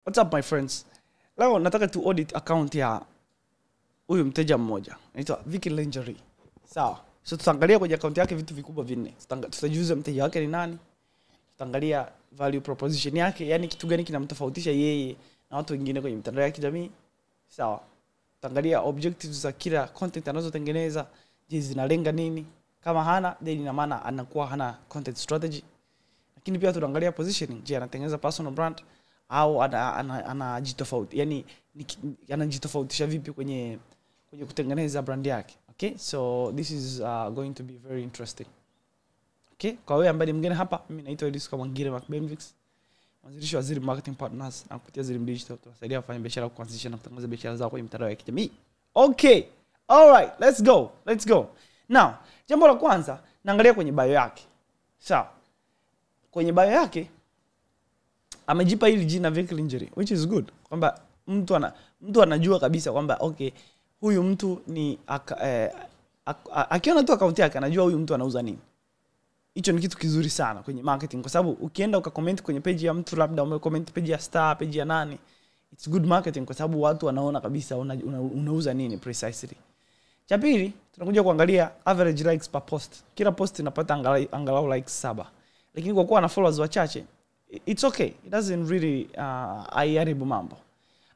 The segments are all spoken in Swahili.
What's up my friends? Leo nataka tu audit account ya huyu mteja mmoja. Anaitwa Vicky Lingerie. Sawa. So tutaangalia kwenye account yake vitu vikubwa vinne. Tutajuza mteja wake ni nani. Tutaangalia value proposition yake, yani kitu gani kinamtofautisha yeye na watu wengine kwenye mitandao ya kijamii. Sawa. Tutaangalia objectives za kila content anazotengeneza, je, zinalenga nini? Kama hana, then ina maana anakuwa hana content strategy. Lakini pia tutaangalia positioning, je, anatengeneza personal brand au anajitofauti, yani anajitofautisha vipi kwenye kutengeneza brand yake. Okay, so this is going to be very interesting. Okay, kwa wewe ambaye ni mgeni hapa, mimi naitwa Edis Mwangire Macbenvix, mwanzilishi wa Ziri Marketing Partners na kupitia Ziri Digital tunasaidia kufanya biashara, kuanzisha na kutangaza biashara zao kwenye mitandao ya kijamii. Okay, all right, let's go. Now, jambo la kwanza naangalia kwenye bio yake. Sawa. Kwenye bio yake amejipa hili jina Vicky Lingerie, which is good. Kwamba mtu anajua kabisa kwamba okay, huyu mtu ni akiona tu account yake anajua huyu mtu anauza nini. Hicho ni kitu kizuri sana kwenye marketing, kwa sababu ukienda ukacomment kwenye page ya mtu, labda umecomment page ya star, page ya nani, it's good marketing kwa sababu watu wanaona kabisa unauza nini precisely. Cha pili, tunakuja kuangalia average likes per post. Kila post inapata angalau likes 7. Lakini kwa kuwa na followers wachache, it's okay. It doesn't really aiharibu mambo.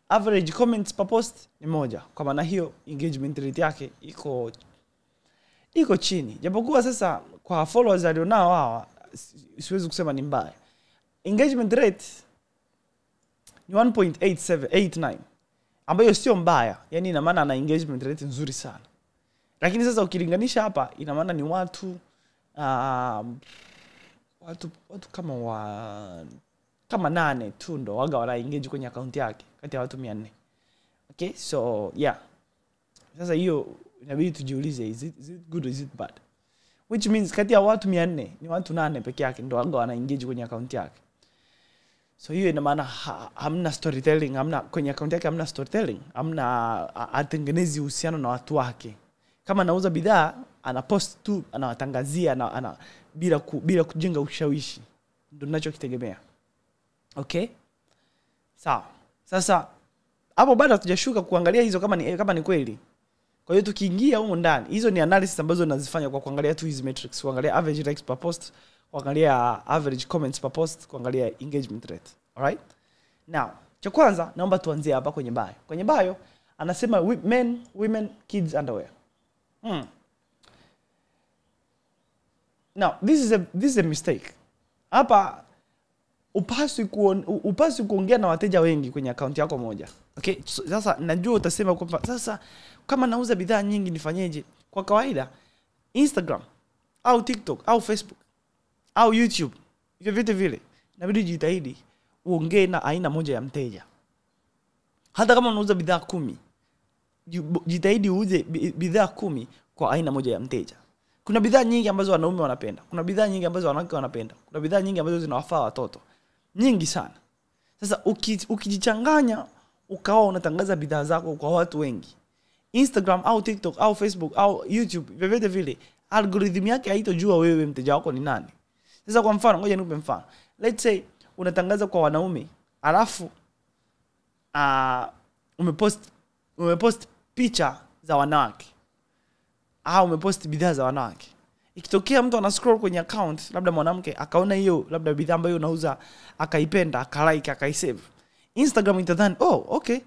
Average comments per post ni 1. Kwa maana hiyo engagement rate yake iko chini. Japokuwa sasa kwa followers alionao hawa siwezi kusema ni mbaya. Engagement rate ni 1.89 ambayo sio mbaya. Yani ina maana ana engagement rate nzuri sana. Lakini sasa ukilinganisha hapa ina maana ni watu kama 8 tu ndo waga wana engage kwenye account yake kati ya watu 400. Okay, so yeah. Sasa hiyo inabidi tujiulize, is it good or is it bad? Which means kati ya watu 400 ni watu 8 peke yake ndo waga wana engage kwenye account yake. So hiyo ina maana hamna storytelling, hamna kwenye account yake, hamna storytelling, hamna atengenezi uhusiano na watu wake. Kama anauza bidhaa, ana post tu, anawatangazia bila kujenga ushawishi. Ndio ninachokitegemea. Okay? Sawa. Sasa hapo bado hatujashuka kuangalia hizo kama ni kweli. Kwa hiyo tukiingia huko ndani, hizo ni analysis ambazo nazifanya kwa kuangalia tu hizi metrics, kuangalia average likes per post, kuangalia average comments per post, kuangalia engagement rate. Alright? Now, cha kwanza naomba tuanzie hapa kwenye bio. Kwenye bio anasema men, women, kids underwear. Now, this is a mistake. Hapa upaswi kuongea na wateja wengi kwenye account yako moja. Okay? Sasa najua utasema kwamba sasa kama nauza bidhaa nyingi nifanyeje? Kwa kawaida Instagram au TikTok au Facebook au YouTube, vitu vile inabidi jitahidi uongee na aina moja ya mteja. Hata kama unauza bidhaa 10, jitahidi uuze bidhaa 10 kwa aina moja ya mteja. Kuna bidhaa nyingi ambazo wanaume wanapenda, kuna bidhaa nyingi ambazo wanawake wanapenda, kuna bidhaa nyingi ambazo zinawafaa watoto. Nyingi sana. Sasa ukijichanganya ukawa unatangaza bidhaa zako kwa watu wengi, Instagram au TikTok au Facebook au YouTube, vile vile algorithm yake haitojua wewe mteja wako ni nani. Sasa kwa mfano, ngoja nikupe mfano. Let's say unatangaza kwa wanaume, alafu umepost picha za wanawake au umepost bidhaa za wanawake. Ikitokea mtu ana scroll kwenye account, labda mwanamke akaona hiyo labda bidhaa ambayo unauza, akaipenda, akalike, akaisave, Instagram itadhani oh okay,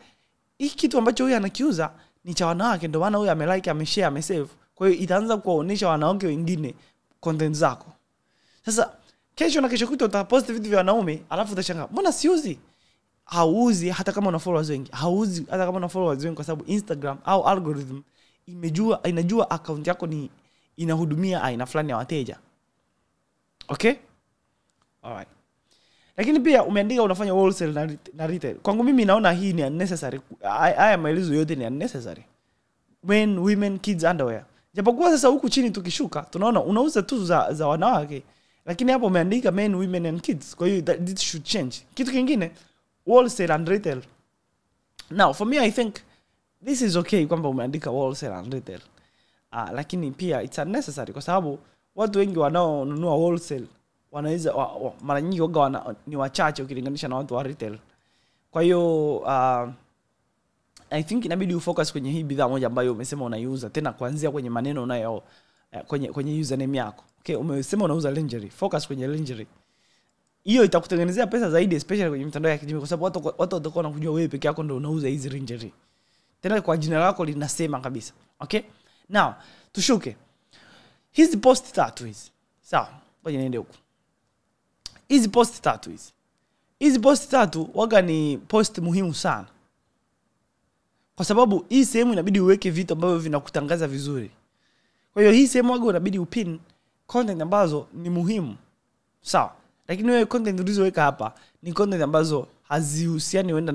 hiki kitu ambacho huyu anakiuza ni cha wanawake, ndio maana huyu amelike, ameshare, amesave. Kwa hiyo itaanza kuwaonesha wanawake wengine content zako. Sasa kesho na kesho kutwa utapost vitu vya wanaume, alafu utashangaa mbona siuzi? Hauzi hata kama una followers wengi. Hauzi hata kama una followers wengi, kwa sababu Instagram au algorithm inajua account yako ni inahudumia aina fulani ya wateja. Okay? Alright. Lakini pia umeandika unafanya wholesale na retail. Kwangu mimi naona hii ni unnecessary. Haya maelezo yote ni unnecessary. Men, women, kids underwear. Japokuwa sasa huku chini tukishuka tunaona unauza tu za wanawake. Lakini hapo umeandika men, women and kids. Kwa hiyo this should change. Kitu kingine, wholesale and retail. Now, for me I think this is okay kwamba umeandika wholesale and retail. Lakini pia it's unnecessary kwa sababu watu wengi wanaonunua wholesale wanaweza mara nyingi waga ni wachache ukilinganisha na watu wa retail. Kwa hiyo I think inabidi ufocus kwenye hii bidhaa moja ambayo umesema unaiuza, tena kuanzia kwenye maneno unayo kwenye username yako. Okay, umesema unauza lingerie, focus kwenye lingerie. Hiyo itakutengenezea pesa zaidi, especially kwenye mitandao ya kijamii, kwa sababu watu watakuwa wanakujua wewe peke yako ndio unauza hizi lingerie. Tena kwa jina lako linasema kabisa. Okay? Now, tushuke. Hizi post tatu hizi. Sawa, ngoja niende huko. Hizi post tatu hizi. Hizi post tatu waga ni post muhimu sana. Kwa sababu hii sehemu inabidi uweke vitu ambavyo vinakutangaza vizuri. Kwa hiyo hii sehemu waga inabidi upin content ambazo ni muhimu. Sawa. Lakini wewe content ulizoweka hapa ni content ambazo hazihusiani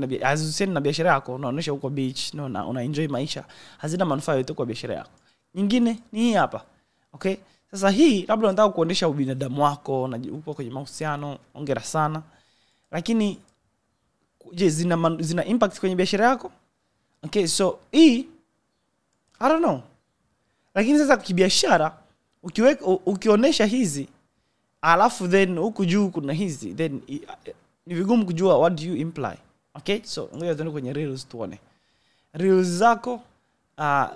na biashara yako, unaonesha uko beach, una enjoy maisha, hazina manufaa yote kwa biashara yako. Nyingine ni hii hapa. Okay? Sasa hii labda unataka kuonesha ubinadamu wako, upo kwenye mahusiano, hongera sana. Lakini je, zina impact kwenye biashara yako? Okay, so hii I don't know. Lakini sasa kibiashara ukionesha hizi alafu then huku juu kuna hizi, then ni vigumu kujua what do you imply. Okay, so ngoja tuone kwenye reels tuone. Reels zako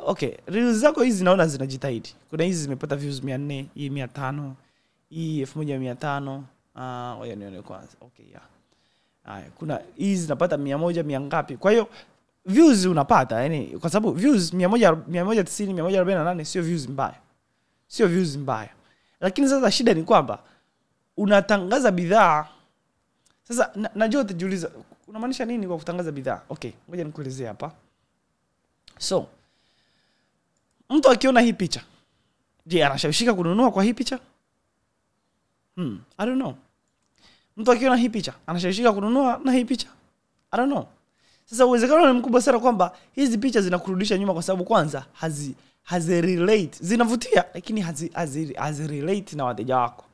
okay, reels zako hizi naona zinajitahidi. Kuna hizi zimepata views 400, hii 500, hii 1500. Ngoja nione kwanza. Okay, yeah. Haya, kuna hizi zinapata 100 ngapi. Kwa hiyo views unapata, yani kwa sababu views 190, 148 sio views mbaya. Sio views mbaya. Lakini sasa shida ni kwamba unatangaza bidhaa. Sasa najua utajiuliza unamaanisha nini kwa kutangaza bidhaa? Okay, ngoja nikuelezee hapa. So, mtu akiona hii picha, je, anashawishika kununua kwa hii picha? I don't know. Mtu akiona hii picha, anashawishika kununua na hii picha? I don't know. Sasa uwezekano ni mkubwa sana kwamba hizi picha zinakurudisha nyuma, kwa sababu kwanza hazi relate. Zinavutia lakini hazi relate na wateja wako.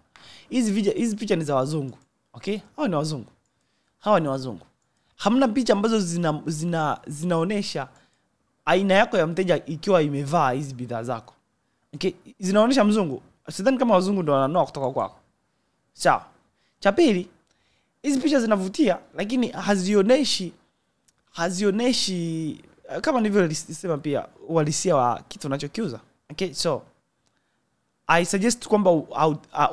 Hizi picha ni za wazungu. Okay? Hawa ni wazungu. Hamna picha ambazo zinaonesha aina yako ya mteja ikiwa imevaa hizi bidhaa zako. Okay? Zinaonesha mzungu. Sidhani kama wazungu ndio wananunua kutoka kwako. Sawa. Cha pili, hizi picha zinavutia lakini hazioneshi kama nilivyosema pia uhalisia wa kitu unachokiuza. Okay? So I suggest kwamba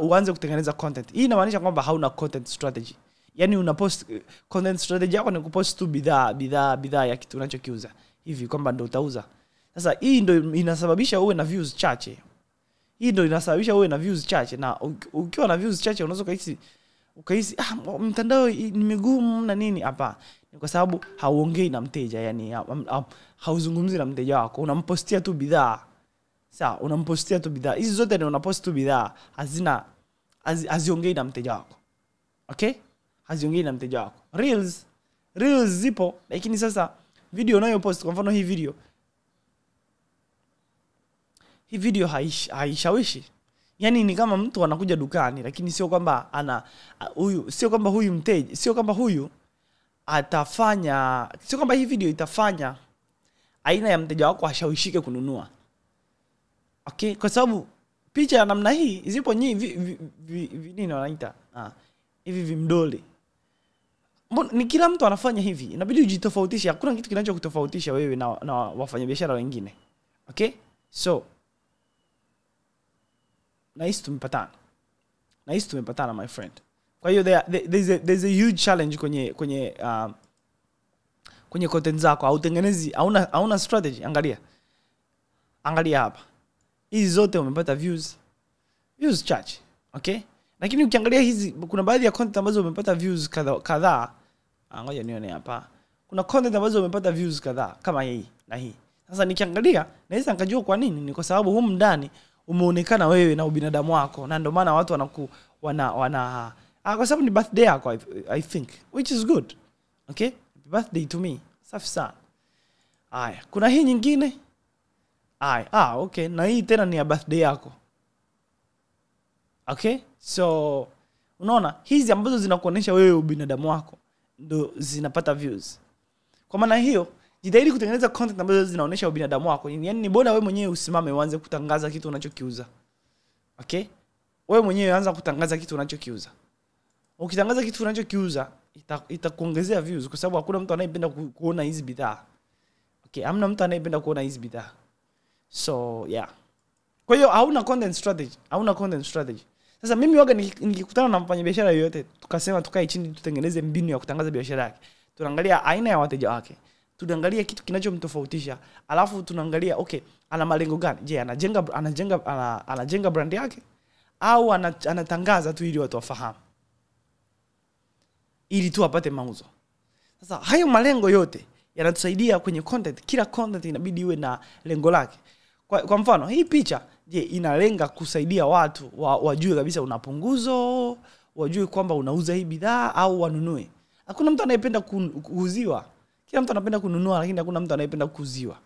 uanze kutengeneza content. Hii inamaanisha kwamba hauna content strategy. Yaani unapost content strategy yako ni kupost tu bidhaa ya kitu unachokiuza. Hivi kwamba ndio utauza. Sasa hii ndio inasababisha uwe na views chache. Na ukiwa na views chache unaweza ukahisi mtandao ni migumu na nini. Hapa ni kwa sababu hauongei na mteja, yani hauzungumzi na mteja wako, unampostia tu bidhaa. Sawa, unampostia tu bidhaa. Hizi zote ni unapost tu bidhaa, haziongei na mteja wako. Okay? Haziongei na mteja wako. Reels zipo, lakini sasa video unayopost, kwa mfano hii video haishawishi. Yani ni kama mtu anakuja dukani, lakini sio kwamba huyu mteja, sio kwamba hii video itafanya aina ya mteja wako ashawishike kununua. Okay, kwa sababu picha ya namna hii zipo nyingi nini wanaita? Hivi vimdole. Ni kila mtu anafanya hivi. Inabidi ujitofautishe. Hakuna kitu kinachokutofautisha wewe na wafanyabiashara wengine. Okay? So nice tumepatana my friend. Kwa hiyo there's a huge challenge kwenye content zako. Hautengenezi, hauna strategy. Angalia hapa. Hizi zote umepata views chache. Okay? Lakini ukiangalia hizi, kuna baadhi ya content ambazo umepata views kadhaa. Ngoja nione hapa. Kuna content ambazo umepata views kadhaa kama hii na hii. Sasa nikiangalia naweza nikajua kwa nini. Ni kwa sababu humu ndani umeonekana wewe na ubinadamu wako, na ndio maana watu kwa sababu ni birthday yako, I think, which is good. Okay? Birthday to me. Safi sana. Haya, kuna hii nyingine. Okay, na hii tena ni ya birthday yako. Okay? So unaona hizi ambazo zinakuonesha wewe ubinadamu wako ndo zinapata views. Kwa maana hiyo, jitahidi kutengeneza content ambazo zinaonesha ubinadamu wako. Yaani ni bora wewe mwenyewe usimame uanze kutangaza kitu unachokiuza. Okay? Wewe mwenyewe anza kutangaza kitu unachokiuza. Ukitangaza kitu unachokiuza, itakuongezea views kwa sababu hakuna mtu anayependa kuona hizi bidhaa. Okay, hamna mtu anayependa kuona hizi bidhaa. So yeah. Kwa hiyo hauna content strategy. Sasa mimi waga nikikutana na mfanyabiashara yoyote, tukasema tukae chini tutengeneze mbinu ya kutangaza biashara yake. Tunaangalia aina ya wateja wake. Tunaangalia kitu kinachomtofautisha. Alafu tunaangalia okay, ana malengo gani? Je, anajenga brand yake au anatangaza tu ili watu wafahamu? Ili tu apate mauzo. Sasa hayo malengo yote yanatusaidia kwenye content. Kila content inabidi iwe na lengo lake. Kwa mfano, hii picha, je, inalenga kusaidia watu wajue kabisa una punguzo, wajue kwamba unauza hii bidhaa au wanunue. Hakuna mtu anayependa kuuziwa. Kila mtu anapenda kununua, lakini hakuna mtu anayependa kuuziwa.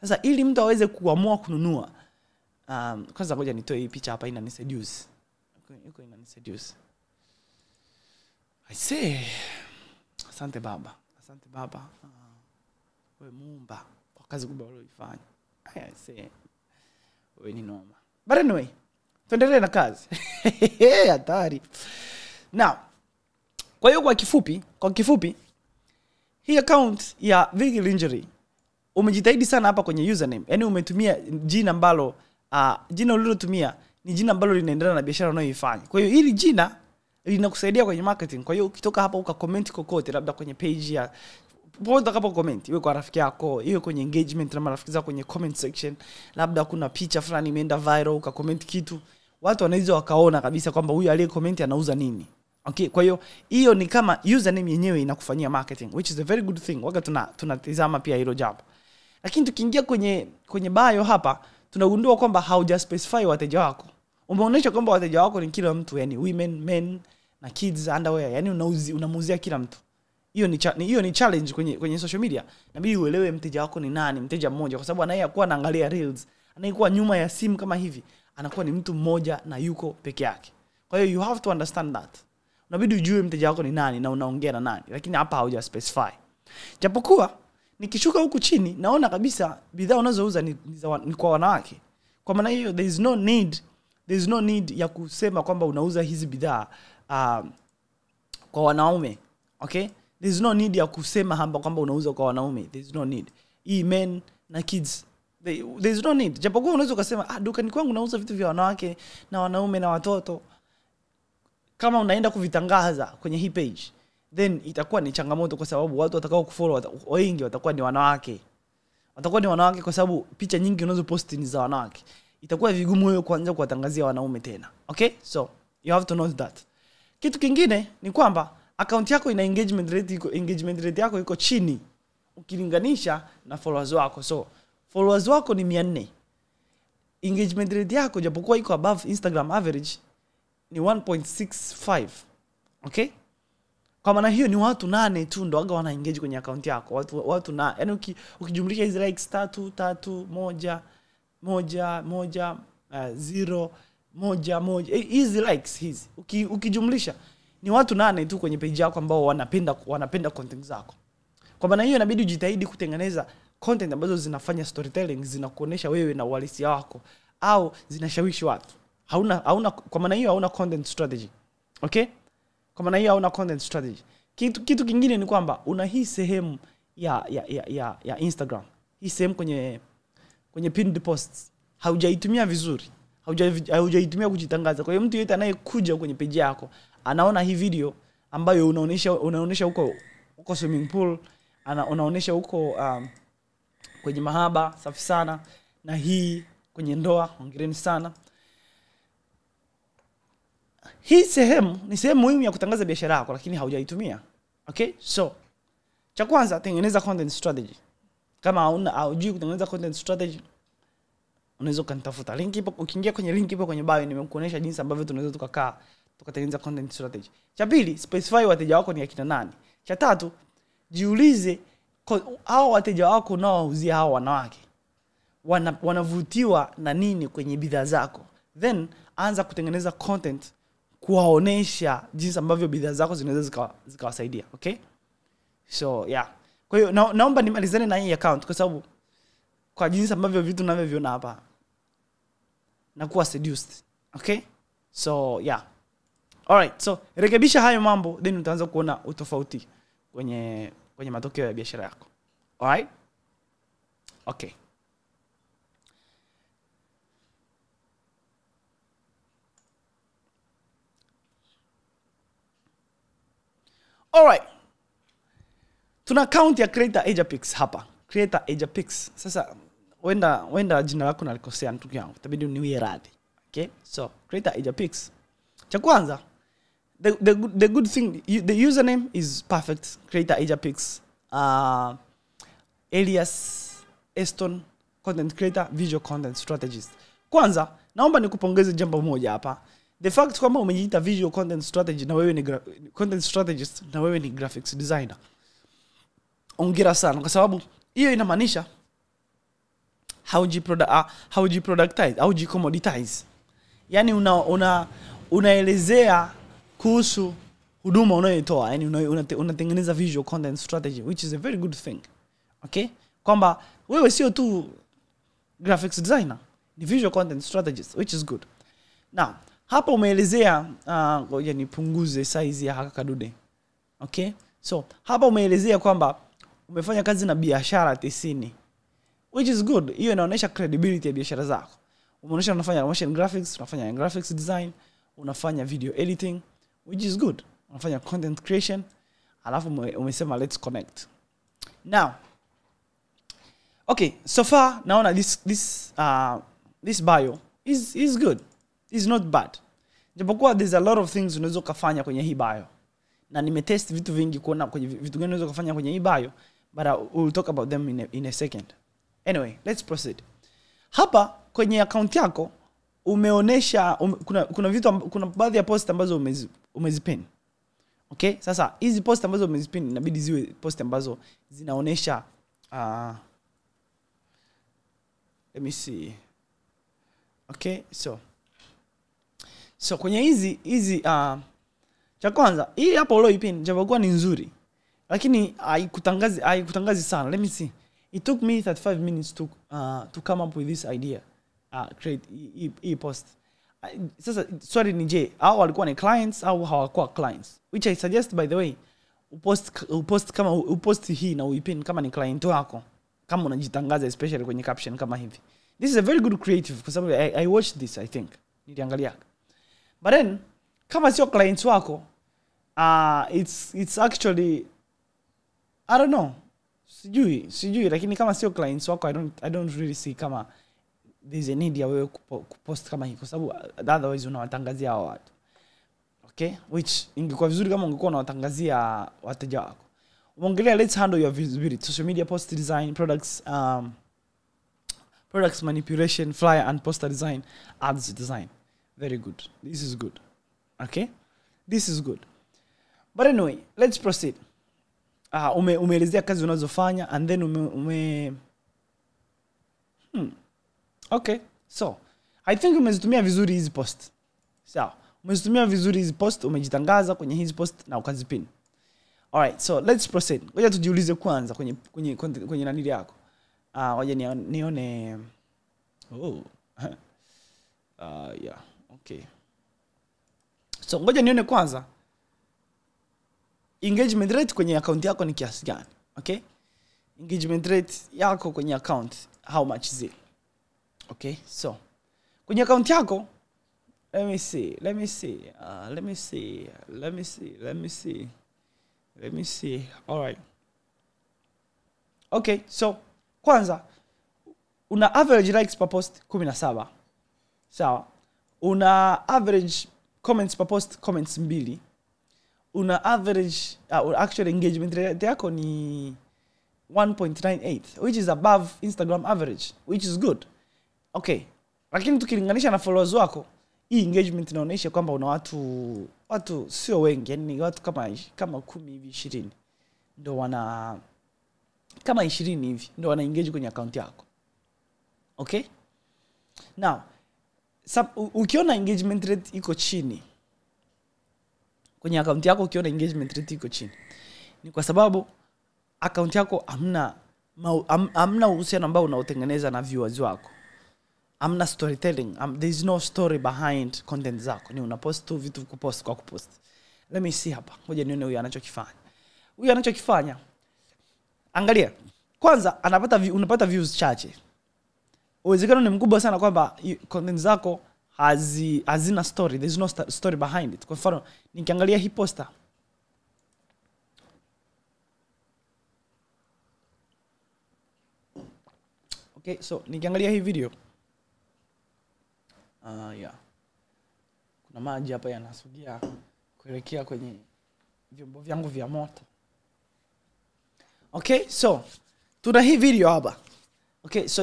Sasa ili mtu aweze kuamua kununua, kwanza ngoja nitoe hii picha hapa, inaniseduce. Iko inaniseduce. I say, asante baba. Wewe Muumba kwa kazi kubwa uliyofanya. I say, wewe ni noma. But anyway, tuendelee na kazi. Hatari. Now, kwa hiyo kwa kifupi, hii account ya Vigil Injury umejitahidi sana hapa kwenye username. Yaani umetumia jina ambalo jina ulilotumia ni jina ambalo linaendana na biashara unayoifanya. Kwa hiyo hili jina linakusaidia kwenye marketing. Kwa hiyo ukitoka hapa ukacomment kokote, labda kwenye page ya popote utakapo comment, iwe kwa rafiki yako, iwe kwenye engagement na marafiki zako kwenye comment section, labda kuna picha fulani imeenda viral ukacomment kitu, watu wanaweza wakaona kabisa kwamba huyu aliye comment anauza nini. Okay, kwa hiyo hiyo ni kama username yenyewe inakufanyia marketing, which is a very good thing. Waga tunatizama pia hilo jambo. Lakini tukiingia kwenye bio hapa, tunagundua kwamba hauja specify wateja wako. Umeonyesha kwamba wateja wako ni kila mtu, yani women, men na kids underwear, yani unamuuzia kila mtu. Hiyo ni challenge kwenye social media. Inabidi uelewe mteja wako ni nani, mteja mmoja, kwa sababu anayekuwa anaangalia reels, anayekuwa nyuma ya simu kama hivi, anakuwa ni mtu mmoja na yuko peke yake. Kwa hiyo you have to understand that. Unabidi ujue mteja wako ni nani na unaongea na nani, lakini hapa hauja specify. Japokuwa nikishuka huku chini naona kabisa bidhaa unazouza ni kwa wanawake. Kwa maana hiyo there is no need ya kusema kwamba unauza hizi bidhaa kwa wanaume. Okay? There is no need ya kusema hamba kwamba unauza kwa wanaume. There is no need. Hii men na kids, there is no need. Japokuwa unaweza kusema dukani kwangu nauza vitu vya wanawake na wanaume na watoto. Kama unaenda kuvitangaza kwenye hii page, then itakuwa ni changamoto kwa sababu watu watakao kufollow wengi watakuwa ni wanawake. Watakuwa ni wanawake kwa sababu picha nyingi unazopost ni za wanawake. Itakuwa vigumu wewe kuanza kuwatangazia wanaume tena. Okay? So, you have to know that. Kitu kingine ni kwamba account yako ina engagement rate yako iko chini ukilinganisha na followers wako. So, followers wako ni 400. Engagement rate yako japokuwa iko above Instagram average ni 1.65. Okay? Kwa maana hiyo ni watu 8 tu ndio waga wana engage kwenye account yako. Watu na yani ukijumlisha hizo likes 3 1 1 0 1 hizi likes hizi ukijumlisha ni watu 8 tu kwenye page yako ambao wanapenda content zako. Kwa maana hiyo inabidi ujitahidi kutengeneza content ambazo zinafanya storytelling, zinakuonesha wewe na uhalisia wako au zinashawishi watu. Kwa maana hiyo hauna content strategy. Okay? Kwa maana hiyo hauna content strategy. Kitu kingine ni kwamba una hii sehemu ya Instagram. Hii sehemu kwenye pinned posts haujaitumia vizuri. Haujaitumia kujitangaza. Kwa hiyo mtu yeyote anayekuja kwenye page yako anaona hii video ambayo unaonesha huko swimming pool, unaonesha huko kwenye mahaba, safi sana, na hii kwenye ndoa, hongereni sana. Hii sehemu ni sehemu muhimu ya kutangaza biashara yako, lakini haujaitumia. Okay? So, cha kwanza tengeneza content strategy. Kama hujui kutengeneza content strategy, unaweza kunitafuta. Link ipo, ukiingia kwenye link ipo kwenye bio, nimekuonesha jinsi ambavyo tunaweza tukatengeneza content strategy. Cha pili, specify wateja wako ni akina nani. Cha tatu, jiulize hao wateja wako unaowauzia hao wanawake wanavutiwa na nini kwenye bidhaa zako. Then anza kutengeneza content kuwaonesha jinsi ambavyo bidhaa zako zinaweza zikawasaidia. Okay? So, yeah. Kwa hiyo naomba nimalizane na hii account kwa sababu kwa jinsi ambavyo vitu ninavyoviona hapa nakuwa seduced. Okay? So, yeah. Alright, so rekebisha hayo mambo, then utaanza kuona utofauti kwenye matokeo ya biashara yako. Alright? Okay. Alright. Tuna account ya Creator Ajax hapa. Creator Ajax. Sasa wenda jina lako nalikosea ndugu yangu. Itabidi uniwie radhi. Okay? So, Creator Ajax. Cha kwanza, the good thing, the username is perfect. Creator Ajax. Elias Eston, content creator, visual content strategist. Kwanza, naomba nikupongeze jambo moja hapa. The fact kwamba umejiita visual content strategy na wewe ni content strategist na wewe ni graphics designer. Hongera sana kwa sababu hiyo inamaanisha haujiproductize, haujicommoditize. Yani unaelezea kuhusu huduma unayotoa, yani unatengeneza visual content strategy, which is a very good thing. Okay? Kwamba wewe sio tu graphics designer, ni visual content strategist, which is good. Now, hapa umeelezea ngoja nipunguze size ya haka kadude. Okay? So, hapa umeelezea kwamba umefanya kazi na biashara 90. Which is good. Hiyo inaonyesha credibility ya biashara zako. Umeonyesha unafanya motion graphics, unafanya graphics design, unafanya video editing, which is good. Unafanya content creation, alafu umesema let's connect. Now, okay, so far naona this bio is good. It's not bad. Japokuwa there's a lot of things unaweza kufanya kwenye hii bio. Na nimetest vitu vingi kuona kwenye vitu gani unaweza kufanya kwenye hii bio, but we'll talk about them in a second. Anyway, let's proceed. Hapa kwenye account yako umeonesha kuna baadhi ya post ambazo umezipin. Okay? Sasa hizi post ambazo umezipin inabidi ziwe post ambazo zinaonesha let me see. Okay? So kwenye hizi cha kwanza, hii hapo ulioipin japokuwa ni nzuri, lakini haikutangazi sana. Let me see. It took me 35 minutes to come up with this idea. Create e-post. Sasa swali ni je, hao walikuwa ni clients au hawakuwa clients? Which I suggest by the way, upost hii na uipin kama ni client wako, kama unajitangaza especially kwenye caption kama hivi. This is a very good creative kwa sababu I watched this, I think. Niliangalia. But then kama sio clients wako, it's actually, I don't know. Sijui lakini kama sio clients wako, I don't really see kama there's a need ya wewe kupost kama hii kwa sababu otherwise unawatangazia hao watu. Okay? Which ingekuwa vizuri kama ungekuwa unawatangazia wateja wako. Umeongelea let's handle your visibility, social media post design, products manipulation, flyer and poster design, ads design. Very good. This is good. Okay? This is good. But anyway, let's proceed. Umeelezea kazi unazofanya and then Okay. So, I think umezitumia vizuri hizi post. Sawa. Umezitumia vizuri hizi post, umejitangaza kwenye hizi post na ukazipin. Alright, so let's proceed. Ngoja tujiulize kwanza kwenye nanili yako. Ngoja nione yeah. Okay. So, ngoja nione kwanza engagement rate kwenye account yako ni kiasi gani. Okay? Engagement rate yako kwenye account, how much is it? Okay? So, kwenye account yako, let me see. All right. Okay, so kwanza una average likes per post 17. Sawa. Una average comments per post, comments 2. Una average actual engagement rate yako ni 1.98, which is above Instagram average, which is good. Okay. Lakini tukilinganisha na followers wako, hii engagement inaonyesha kwamba una watu sio wengi, yani watu kama 10 hivi 20 ndio wana kama 20 hivi ndio wana engage kwenye account yako. Okay? Now, ukiona engagement rate iko chini kwenye account yako, ukiona engagement rate iko chini, ni kwa sababu account yako hamna uhusiano ambao unaotengeneza na viewers wako. amna storytelling. There is no story behind content zako. Ni unapost tu vitu kupost kwa kupost. Let me see hapa. Ngoja nione huyu anachokifanya. Huyu anachokifanya, angalia. Kwanza unapata views chache. Uwezekano ni mkubwa sana kwamba content zako hazina story. There is no story behind it. Kwa mfano, nikiangalia hii poster. Okay, so nikiangalia hii video. Yeah. Kuna maji hapa yanasogea kuelekea kwenye vyombo vyangu vya moto. Okay, so tuna hii video hapa. Okay, so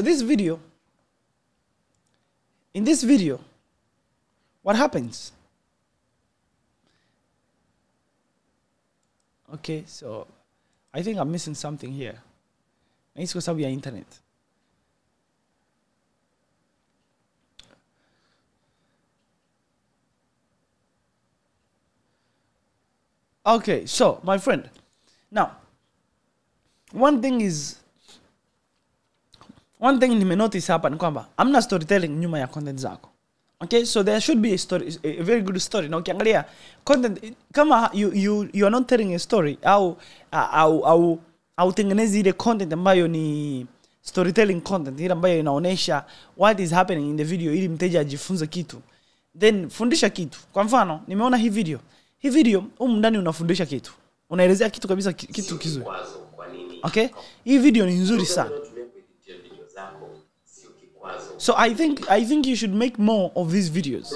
in this video, what happens? Okay, so I think I'm missing something here. It's because of your internet. Okay, so my friend, now one thing nimenotice hapa ni kwamba amna storytelling nyuma ya content zako. Okay, so there should be a very good story. Na ukiangalia content kama you are not telling a story au tengenezi ile content ambayo ni storytelling content, ile ambayo inaonesha what is happening in the video ili mteja ajifunze kitu, then fundisha kitu. Kwa mfano, nimeona hii video ndani unafundisha kitu, unaelezea kitu kabisa, kitu kizuri. Okay, hii video ni nzuri sana. So I think you should make more of these videos.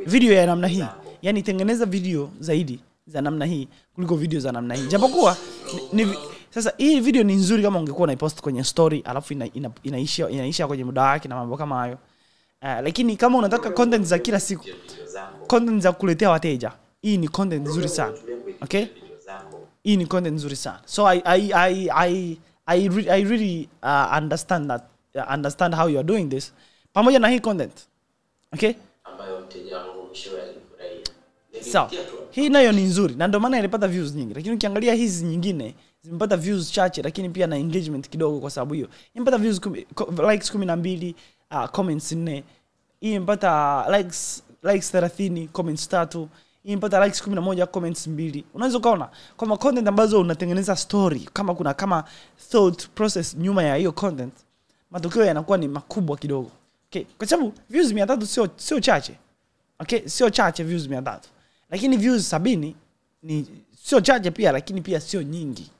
Video ya namna hii, yani tengeneza video zaidi za namna hii kuliko video za namna hii. Japokuwa sasa hii video ni nzuri kama ungekuwa unaipost kwenye story alafu inaisha kwenye muda wake na mambo kama hayo. Lakini kama unataka content za kila siku, content za kuletea wateja, hii ni content nzuri sana. Okay? Hii ni content nzuri sana. So I really understand how you are doing this. Pamoja na hii content. Okay? Ambayo mteja wangu mwisho alifurahia. So, hii nayo ni nzuri na ndio maana ilipata views nyingi. Lakini ukiangalia hizi nyingine zimepata views chache lakini pia na engagement kidogo kwa sababu hiyo. Imepata views likes 12, comments 4. Hii imepata likes 30, comments 3. Hii imepata likes 11, comments 2. Unaweza kuona kama content ambazo unatengeneza story, kama thought process nyuma ya hiyo content, matokeo yanakuwa ni makubwa kidogo. Okay, kwa sababu views 300 sio chache. Okay, sio chache views 300. Lakini views 70 ni sio chache pia, lakini pia sio nyingi.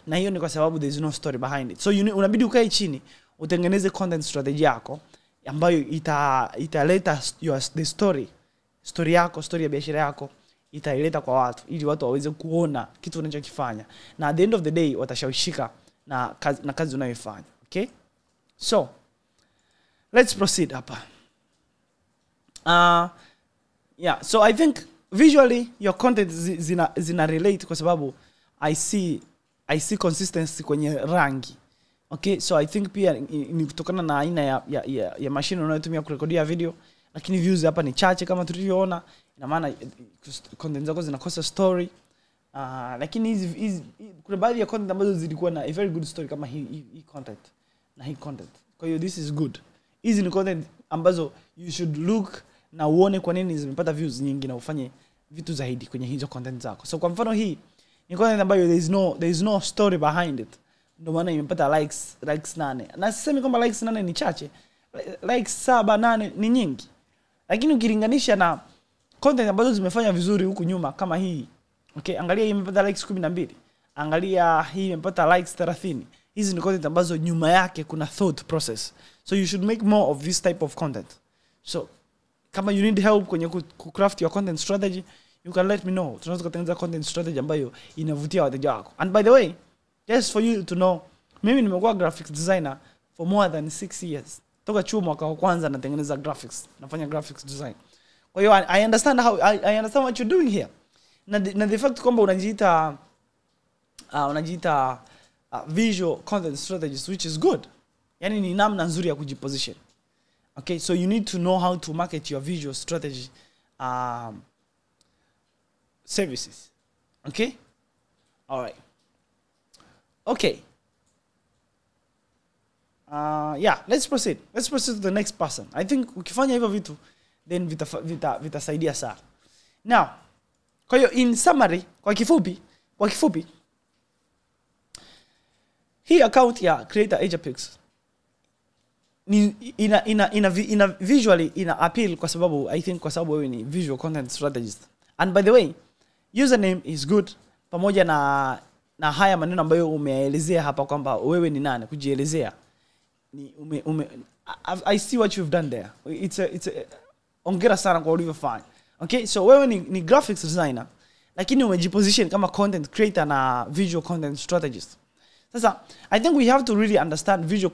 Na hiyo ni kwa sababu there is no story behind it. So unabidi ukae chini utengeneze content strategy yako ambayo italeta the story yako, story ya biashara yako itaileta kwa watu ili watu waweze kuona kitu unachokifanya, na at the end of the day watashawishika na kazi unayofanya. Okay, so let's proceed hapa. Yeah, so I think visually your content zina relate kwa sababu I see consistency kwenye rangi. Okay, so I think pia ni kutokana na aina ya machine unayotumia kurekodia video, lakini views hapa ni chache kama tulivyoona. Ina maana content zako zinakosa story. Lakini hizi kuna baadhi ya content ambazo zilikuwa na a very good story kama hii content na hii content. Kwa hiyo this is good. Hizi ni content ambazo you should look na uone kwa nini zimepata views nyingi na ufanye vitu zaidi kwenye hizo content zako. So kwa mfano hii ni content ambayo there is no story behind it. Ndio maana imepata likes 8. Na sisemi kwamba likes 8 ni chache. Likes 7, 8 ni nyingi. Lakini ukilinganisha na content ambazo zimefanya vizuri huku nyuma kama hii. Okay, angalia hii imepata likes 12. Angalia hii imepata likes 30. Hizi ni content ambazo nyuma yake kuna thought process. So you should make more of this type of content. So kama you need help kwenye craft your content strategy, you can let me know. Tunaweza kutengeneza content strategy ambayo inavutia wateja wako. And by the way, just for you to know, mimi nimekuwa graphics designer for more than 6 years. Toka chuo mwaka wa kwanza natengeneza graphics, nafanya graphics design. Kwa hiyo I understand what you're doing here. Na the fact kwamba unajiita visual content strategist, which is good. Yani ni namna nzuri ya kujiposition. Okay, so you need to know how to market your visual strategy services. Okay? All right. Okay. Yeah, let's proceed to the next person. I think ukifanya hivyo vitu then vitasaidia sana. Now, kwa hiyo in summary, kwa kifupi hii account ya Creator Ajapex ni ina visually ina appeal kwa sababu I think kwa sababu wewe ni visual content strategist. And by the way, username is good pamoja na haya maneno ambayo umeelezea hapa kwamba wewe ni nani, kujielezea. Ni I see what you've done there. It's a ongera sana kwa ulivyofanya. Okay, so wewe ni graphics designer lakini umejiposition kama content creator na visual content strategist. Sasa I think we have to really understand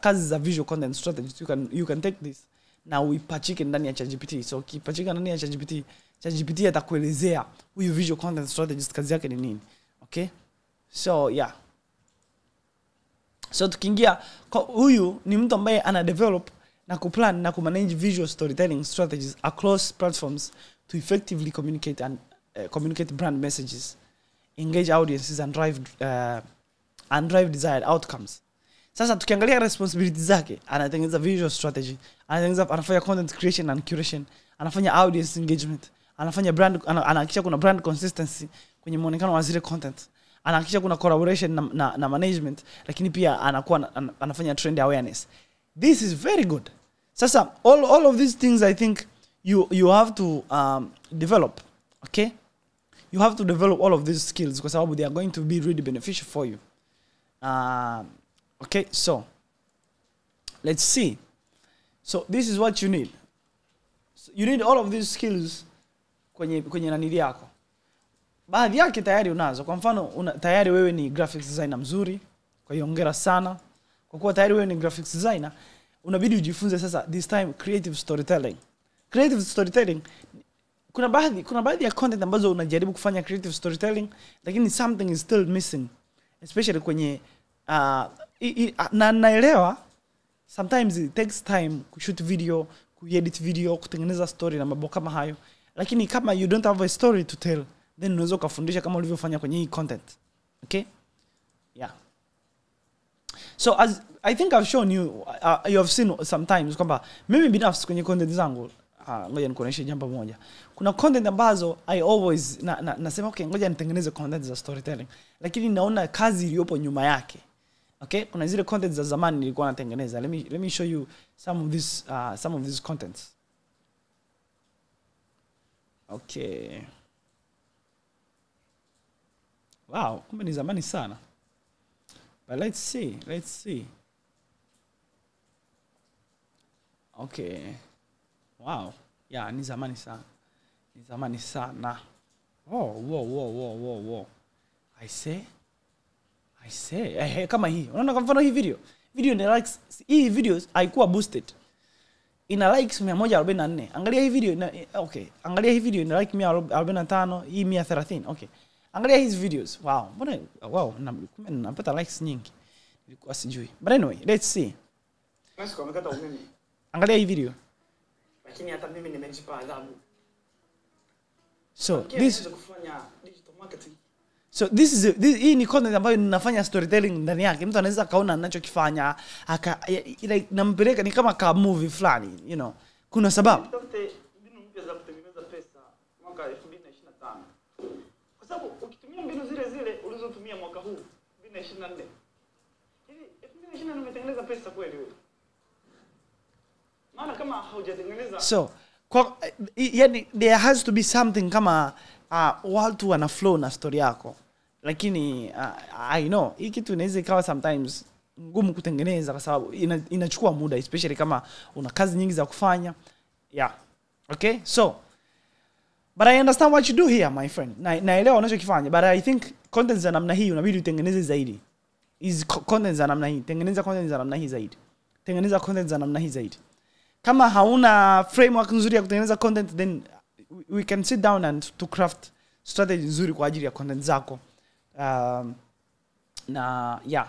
kazi za visual content strategist. You can take this na uipachike ndani ya ChatGPT. So ukipachika ndani ya ChatGPT atakuelezea huyu visual content strategist kazi yake ni nini. Okay? So yeah. So tukiingia huyu ni mtu ambaye ana develop na kuplan na kumanage visual storytelling strategies across platforms to effectively communicate and communicate brand messages, engage audiences and drive desired outcomes. Sasa tukiangalia responsibilities zake, anatengeneza visual strategy, anafanya content creation and curation, anafanya audience engagement, anafanya anahakikisha kuna brand consistency kwenye muonekano wa zile content, anahakikisha kuna collaboration na management, lakini pia anafanya trend awareness. This is very good. Sasa all of these things I think you have to develop. Okay? You have to develop all of these skills kwa sababu they are going to be really beneficial for you. Okay, so let's see. So this is what you need. So you need all of these skills kwenye nanili yako. Baadhi yake tayari unazo. Kwa mfano tayari wewe ni graphics designer mzuri. Kwa hiyo hongera sana. Kwa kuwa tayari wewe ni graphics designer, unabidi ujifunze sasa this time creative storytelling. Creative storytelling, kuna baadhi ya content ambazo unajaribu kufanya creative storytelling lakini something is still missing, especially kwenye na naelewa sometimes it takes time kushoot video, kuedit video, kutengeneza story na mambo kama hayo, lakini kama you don't have a story to tell then unaweza kufundisha kama ulivyofanya kwenye hii content. Okay? Yeah. So as I think I've shown you you have seen sometimes kwamba mimi binafsi kwenye content zangu ngoja nikuoneshe jambo moja. Kuna content ambazo I always nasema okay, ngoja nitengeneze content za storytelling, lakini naona kazi iliyopo nyuma yake. Okay? Kuna zile content za zamani nilikuwa natengeneza. Let me show you some of these contents. Okay. Wow, kumbe ni zamani sana. But let's see. Okay. Wow. Yeah, ni zamani sana. Oh, whoa. I say. Kama hii. Unaona kwa mfano hii video ina likes, hii videos haikuwa boosted. Ina likes 144. Angalia hii video okay. Angalia hii video ina like 145, hii 130. Okay. Angalia hizi videos. Wow. Mbona napata likes nyingi. Nilikuwa sijui. But anyway, let's see. Basi wamekata umeme. Angalia hii video. Lakini hata mimi nimejipa adhabu. So this kufanya digital marketing. So hii ni content ambayo ninafanya storytelling ndani yake. Mtu anaweza kaona ninachokifanya like nampeleka ni kama ka movie fulani, you know. Kuna sababu. Tafute mbinu mpya za kutengeneza pesa mwaka 2025. Kwa sababu ukitumia mbinu zile ulizotumia mwaka huu 2024. Hivi 2024 umetengeneza pesa kweli wewe? Maana kama haujatengeneza. So yani there has to be something kama watu wana flow na story yako. Lakini I know hii kitu inaweza ikawa sometimes ngumu kutengeneza kwa sababu inachukua muda, especially kama una kazi nyingi za kufanya. Yeah. Okay? So but I understand what you do here, my friend. Naelewa unachokifanya, but I think content za namna hii unabidi utengeneze zaidi. Content za namna hii, tengeneza content za namna hii zaidi. Tengeneza content za namna hii zaidi. Kama hauna framework nzuri ya kutengeneza content, then we can sit down and to craft strategy nzuri kwa ajili ya content zako. Na yeah.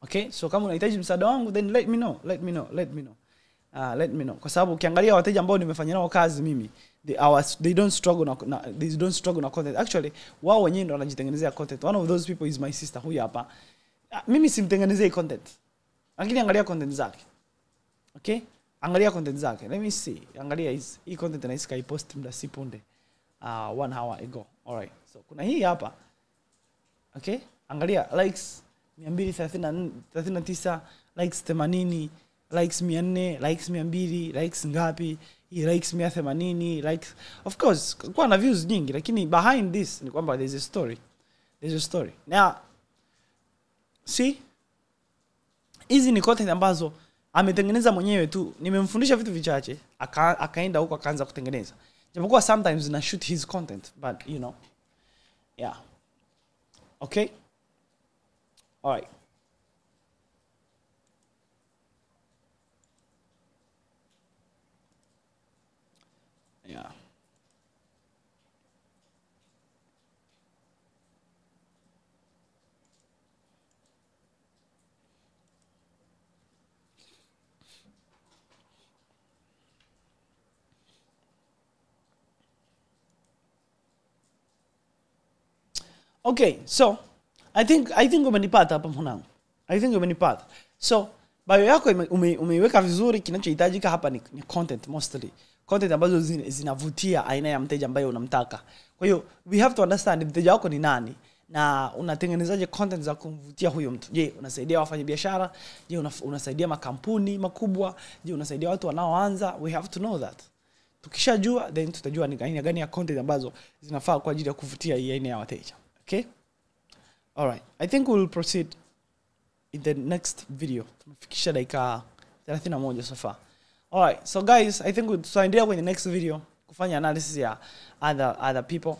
Okay? So kama unahitaji msaada wangu, then let me know. Kwa sababu ukiangalia wateja ambao nimefanya nao kazi mimi, they don't struggle na content. Actually, wao wenyewe ndio wanajitengenezea content. One of those people is my sister huyu hapa. Mimi simtengenezei content. lakini angalia content zake. Okay, angalia content zake. Let me see, angalia hii content na isika ipost muda si punde 1 hour ago. Alright, so kuna hii hapa. Okay, angalia likes 239, likes 80, likes 400, likes 200, likes ngapi, hii likes 180, likes. Of course kwa na views nyingi, lakini behind this ni kwamba there's a story. Now see, hizi ni content ambazo ametengeneza mwenyewe tu. Nimemfundisha vitu vichache, akaenda huko akaanza kutengeneza. Japokuwa sometimes na shoot his content, but you know, yeah. Okay, all right. Yeah. Okay, so I think umenipata hapa mwanangu. I think umenipata. So bio yako umeiweka vizuri, kinachohitajika hapa ni content mostly. Content ambazo zinavutia aina ya mteja ambaye unamtaka. Kwa hiyo we have to understand mteja wako ni nani na unatengenezaje content za kumvutia huyo mtu. Je, unasaidia wafanyabiashara? Je, unasaidia makampuni makubwa? Je, unasaidia watu wanaoanza? We have to know that. Tukishajua then tutajua ni aina gani ya content ambazo zinafaa kwa ajili ya kuvutia hii aina ya wateja. Okay? All right. I think we'll proceed in the next video. Tumefikisha dakika 31 so far. All right. So guys, I think we'll tuendelea kwenye next video kufanya analysis ya other people.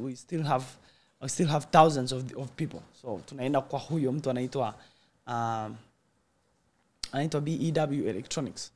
We still have thousands of people. So tunaenda kwa huyo mtu anaitwa BEW Electronics.